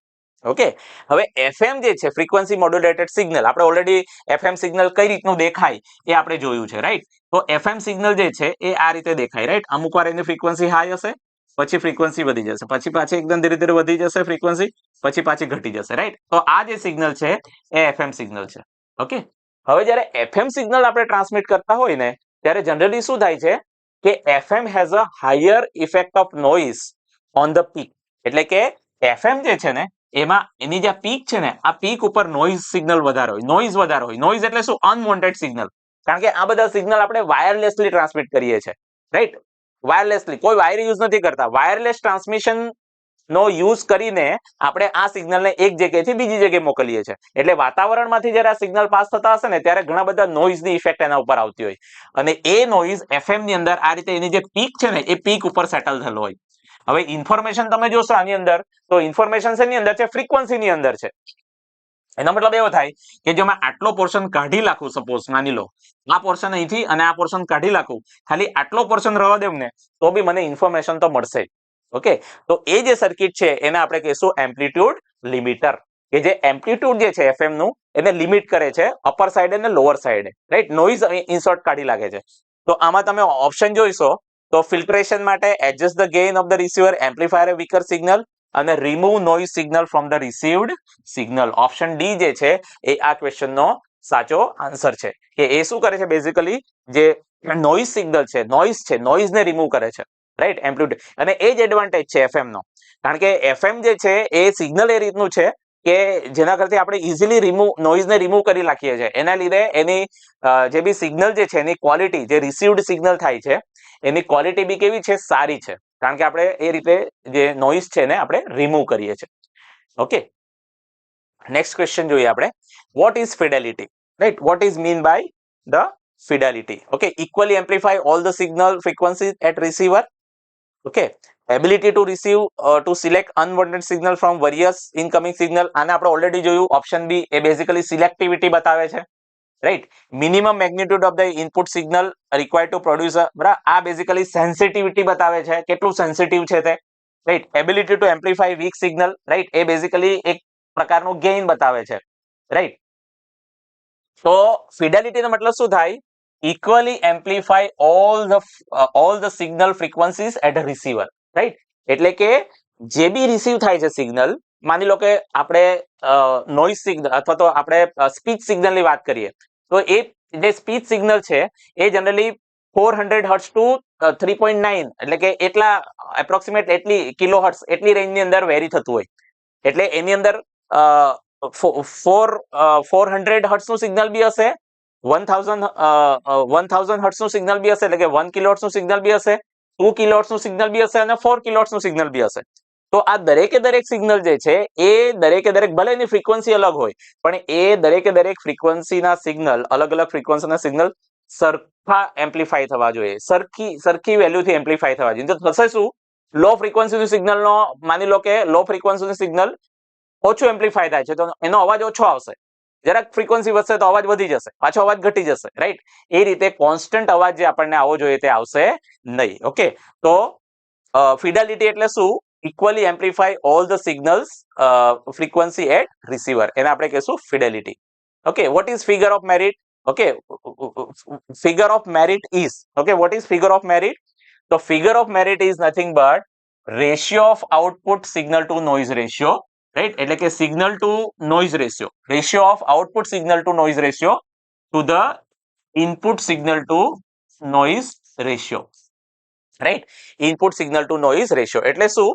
Speaker 2: ઓકે, હવે FM જે છે ફ્રીક્વન્સી મોડ્યુલેટેડ સિગ્નલ, આપણે ઓલરેડી FM સિગ્નલ કઈ રીતનું દેખાય એ આપણે જોયું છે, રાઈટ? તો FM સિગ્નલ જે છે એ આ રીતે દેખાય, રાઈટ? અમુક વાર એની ફ્રીક્વન્સી હાઈ હશે, પછી ફ્રીક્વન્સી વધી જશે, પછી પાછી એકદમ ધીરે ધીરે વધી જશે ફ્રીક્વન્સી, પછી પાછી ઘટી જશે, રાઈટ? તો આ જે સિગ્નલ છે એ FM સિગ્નલ છે. ઓકે, હવે જ્યારે FM સિગ્નલ આપણે ટ્રાન્સમિટ કરતા હોય ને ત્યારે જનરલી શું થાય છે કે FM has a higher effect of noise on the peak. એટલે કે FM જે છે ને એમાં એની જે પીક છે ને આ પીક ઉપર નોઇઝ સિગ્નલ વધારે હોય, નોઇઝ વધારે હોય. નોઇઝ એટલે શું? Unwanted signal. કારણ કે આ બધા સિગ્નલ આપણે વાયરલેસલી ટ્રાન્સમિટ કરીએ છીએ, રાઈટ? વાયરલેસલી, કોઈ વાયર યુઝ નથી કરતા. વાયરલેસ ટ્રાન્સમિશન નો યુઝ કરીને આપણે આ સિગ્નલને એક જગ્યાએથી બીજી જગ્યાએ મોકલીએ છીએ. એટલે વાતાવરણમાંથી જ્યારે આ સિગ્નલ પાસ થતા હશે ને ત્યારે ઘણા બધા નોઇઝની ઇફેક્ટ એના ઉપર આવતી હોય અને એ નોઇઝ FM ની અંદર આ રીતે એની જે પીક છે ને એ પીક ઉપર સેટલ થયેલો હોય. હવે ઇન્ફોર્મેશન તમે જોશો આની અંદર તો ઇન્ફોર્મેશન શેની અંદર છે? ફ્રીક્વન્સીની અંદર છે. એનો મતલબ એવો થાય કે જો મેં આટલો પોર્શન કાઢી નાખું, સપોઝ માની લો આ પોર્શન અહીંથી અને આ પોર્શન કાઢી નાખું, ખાલી આટલો પોર્શન રહેવા દેવ ને તો બી મને ઇન્ફોર્મેશન તો મળશે. ઓકે, તો એ જે સર્કિટ છે એને આપણે કહીશું એમ્પ્લિટ્યુડ લિમિટર, કે જે એમ્પ્લિટ્યુડ જે છે FM નું એને લિમિટ કરે છે અપર સાઈડ અને લોઅર સાઈડે, રાઈટ? નોઇઝ ઇન્સર્ટ કાઢી લાગે છે. તો આમાં તમે ઓપ્શન જોઈશો તો ફિલ્ટરેશન માટે adjust the gain of the receiver, amplifier a weaker signal અને remove noise signal from the received signal. Option D જે છે એ આ ક્વેશ્ચનનો સાચો આન્સર છે કે એ શું કરે છે? બેઝિકલી જે નોઇઝ સિગ્નલ છે, નોઇઝને રિમૂવ કરે છે, રાઈટ? એમ્પ્લિટ્યુડ. અને એ જ એડવાન્ટેજ છે FM નો, કારણ કે FM જે છે એ સિગ્નલ એ રીતનું છે કે જેના કરતા આપણે ઇઝીલી નોઇઝને રિમૂવ કરી નાખીએ છીએ. એના લીધે એની જે બી સિગ્નલ જે છે એની ક્વોલિટી, જે રિસીવ્ડ સિગ્નલ થાય છે એની ક્વોલિટી બી કેવી છે? સારી છે, કારણ કે આપણે એ રીતે જે નોઇઝ છે એને આપણે રિમૂવ કરીએ છીએ. ઓકે, નેક્સ્ટ ક્વેશ્ચન જોઈએ આપણે. What is fidelity? Right? What is mean by the fidelity? Okay, equally amplify all the signal frequencies at receiver. Okay, ability to receive to select unwanted signal from various incoming signal. આને આપણે already જોયું. Option B એ basically selectivity બતાવે છે, right? Minimum magnitude of the input signal required to produce, બરાબર? આ basically sensitivity બતાવે છે, કેટલું સેન્સિટિવ છે તે, right? Ability to amplify weak signal, right? એ બેઝિકલી એક પ્રકારનું ગેઇન બતાવે છે, રાઈટ? તો ફિડેલિટી નો મતલબ શું થાય? equally amplify all the signal frequencies at a receiver, right? એટલે કે જે બી રિસીવ થાય છે સિગ્નલ, માની લો કે આપણે નોઇઝ સિગ્નલ અથવા તો આપણે સ્પીચ સિગ્નલ ની વાત કરીએ તો એ જે સ્પીચ સિગ્નલ છે એ જનરલી 400 હર્ટ્ઝ ટુ 3.9 એટલે કે એટલા એપ્રોક્સિમેટ એટલી કિલોહર્ટ્ઝ એટલી રેન્જ ની અંદર વેરી થતું હોય. એટલે એની અંદર 400 હર્ટ્ઝ નું સિગ્નલ બી હશે, 1000 હર્ટ્ઝ નું સિગ્નલ બી હશે, એટલે કે 1 કિલોહર્ટ્ઝ નું સિગ્નલ બી હશે, 2 કિલોહર્ટ્ઝ નું સિગ્નલ બી હશે અને 4 કિલોહર્ટ્ઝ નું સિગ્નલ બી હશે. તો આ દરેકે દરેક સિગ્નલ જે છે એ દરેકે દરેક, ભલે એની ફ્રીક્વન્સી અલગ હોય પણ એ દરેકે દરેક ફ્રીક્વન્સીના સિગ્નલ, અલગ અલગ ફ્રીક્વન્સીના સિગ્નલ સરખા એમ્પ્લીફાય થવા જોઈએ, સરખી વેલ્યુથી એમ્પ્લીફાય થવા જોઈએ. તો થશે શું? લો ફ્રીક્વન્સીનું સિગ્નલનો, માની લો કે લો ફ્રીક્વન્સીનું સિગ્નલ ઓછું એમ્પ્લીફાય થાય છે તો એનો અવાજ ઓછો આવશે. જરાક ફ્રીક્વન્સી વધશે તો અવાજ વધી જશે, પાછો અવાજ ઘટી જશે, રાઈટ? એ રીતે કોન્સ્ટન્ટ અવાજ જે આપણને આવવો જોઈએ તે આવશે નહીં. ઓકે, તો ફિડેલિટી એટલે શું? Equally amplify all the signals frequency at receiver, એને આપણે કહીશું fidelity. Okay, what is figure of merit? Okay, figure of merit is, okay, what is figure of merit? તો figure of merit is nothing but ratio of output signal to noise ratio, right? એટલે કે signal to noise ratio, ratio of output signal to noise ratio to the input signal to noise ratio, right? Input signal to noise ratio એટલે શું?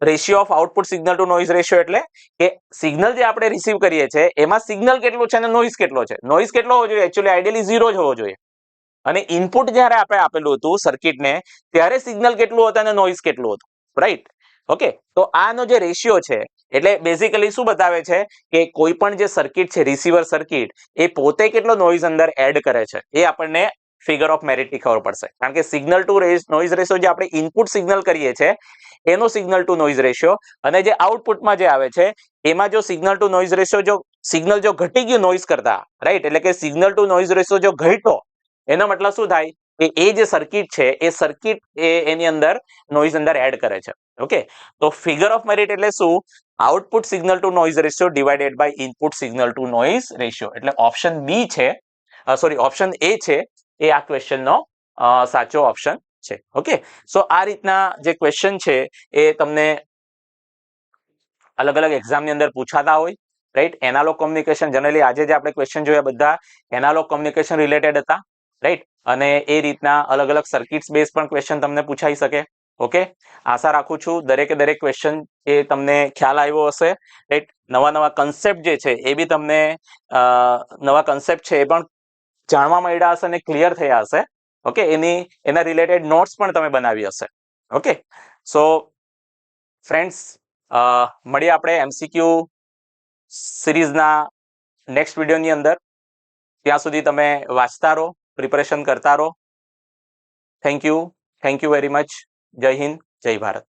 Speaker 2: Ratio of output signal to noise ratio એટલે કે signal જે આપણે receive કરીએ છીએ એમાં signal કેટલું છે અને નોઇઝ કેટલો છે. નોઇઝ કેટલો હોવો જોઈએ? એકચ્યુઅલી આઈડિયલી 0 જ હોવો જોઈએ. અને ઇનપુટ જ્યારે આપણે આપેલું હતું સર્કિટને ત્યારે સિગ્નલ કેટલું હતું અને નોઇઝ કેટલું હતું, રાઈટ? ઓકે, તો આનો જે રેશિયો છે એટલે બેઝિકલી શું બતાવે છે કે કોઈ પણ જે સર્કિટ છે, રિસીવર સર્કિટ, એ પોતે કેટલો નોઇઝ અંદર એડ કરે છે એ આપણને ફિગર ઓફ મેરિટથી ખબર પડશે. કારણ કે સિગ્નલ ટુ નોઇઝ રેશિયો જે આપણે ઇનપુટ સિગ્નલ કરીએ છીએ એનો સિગ્નલ ટુ નોઇઝ રેશિયો અને જે આઉટપુટમાં જે આવે છે એમાં જો સિગ્નલ ટુ નોઇઝ રેશિયો જો સિગ્નલ જો ઘટી ગયું નોઇઝ કરતા, રાઈટ? એટલે કે સિગ્નલ ટુ નોઇઝ રેશિયો જો ઘટ્યો એનો મતલબ શું થાય કે એ જે સર્કિટ છે એ સર્કિટ એની અંદર નોઇઝ અંદર એડ કરે છે. ઓકે, તો ફિગર ઓફ મેરિટ એટલે શું? Output signal to noise ratio divided by input signal to noise ratio. એટલે ઓપ્શન બી છે, સોરી ઓપ્શન એ છે એ આ ક્વેશ્ચનનો સાચો ઓપ્શન છે. ઓકે, સો આ રીતના જે ક્વેશ્ચન છે એ તમને અલગ અલગ એક્ઝામની અંદર પૂછાતા હોય, રાઈટ? એનાલોગ કોમ્યુનિકેશન જનરલી આજે જે આપણે ક્વેશ્ચન જોયા બધા એનાલોગ કોમ્યુનિકેશન રિલેટેડ હતા, રાઈટ? અને એ રીતના અલગ અલગ સર્કિટ્સ બેઝ પણ ક્વેશ્ચન તમને પૂછાઈ શકે. ઓકે, આશા રાખું છું દરેકે દરેક ક્વેશ્ચન એ તમને ખ્યાલ આવ્યો હશે, રાઈટ? નવા નવા કન્સેપ્ટ જે છે એ બી તમને નવા કન્સેપ્ટ છે એ પણ જાણવા મળ્યા હશે અને ક્લિયર થયા હશે. ઓકે, એના રિલેટેડ નોટ્સ પણ તમે બનાવી હશે. ઓકે, સો ફ્રેન્ડ્સ, મળીએ આપણે એમસીક્યુ સિરીઝના નેક્સ્ટ વિડીયોની અંદર. ત્યાં સુધી તમે વાંચતા રહો, પ્રિપરેશન કરતા રહો. Thank you very much. જય હિન્દ, જય ભારત.